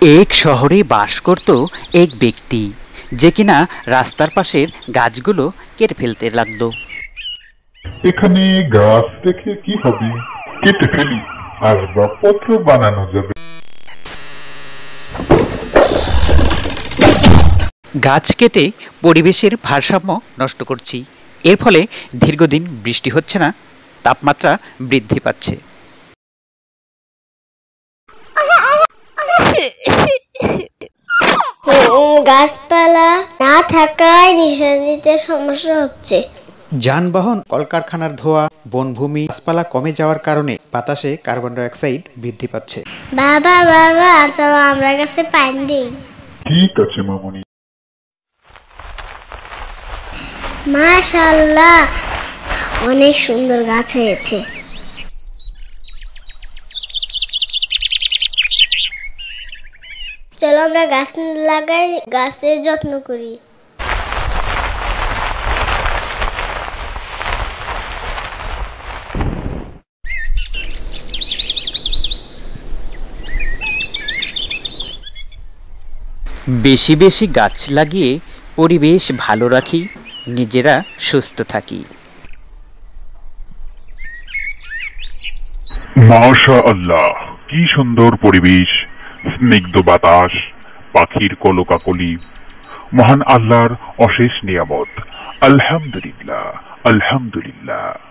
এক শহরে বাস করত এক ব্যক্তি, যে কিনা রাস্তার পাশের গাছগুলো কেটে ফেলতে লাগলো। এখানে গাছ দেখে কি হবে, কেটে ফেলি, আসবাবপত্র বানানো যাবে। গাছ কেটে পরিবেশের ভারসাম্য নষ্ট করছি, এর ফলে দীর্ঘদিন বৃষ্টি হচ্ছে না, তাপমাত্রা বৃদ্ধি পাচ্ছে। গাছপালা না থাকায় নিঃশ্বাস নিতে সমস্যা হচ্ছে। যানবাহন, কলকারখানার ধোঁয়া, বনভূমি, গাছপালা কমে যাওয়ার কারণে বাতাসে কার্বন ডাই অক্সাইড বৃদ্ধি পাচ্ছে। বাবা বাবা, তো আমরা কাছে পানি দিই। ঠিক আছে মামুনি। মাশাআল্লাহ, অনেক সুন্দর গাছ হয়েছে। চলো আমরা গাছ লাগাই, গাছের যত্ন করি। বেশি বেশি গাছ লাগিয়ে পরিবেশ ভালো রাখি, নিজেরা সুস্থ থাকি। মাশাআল্লাহ, কি সুন্দর পরিবেশ, স্নিগ্ধ বাতাস, পাখির কলকাকলি, মহান আল্লাহর অশেষ নিয়ামত। আলহামদুলিল্লাহ, আলহামদুলিল্লাহ।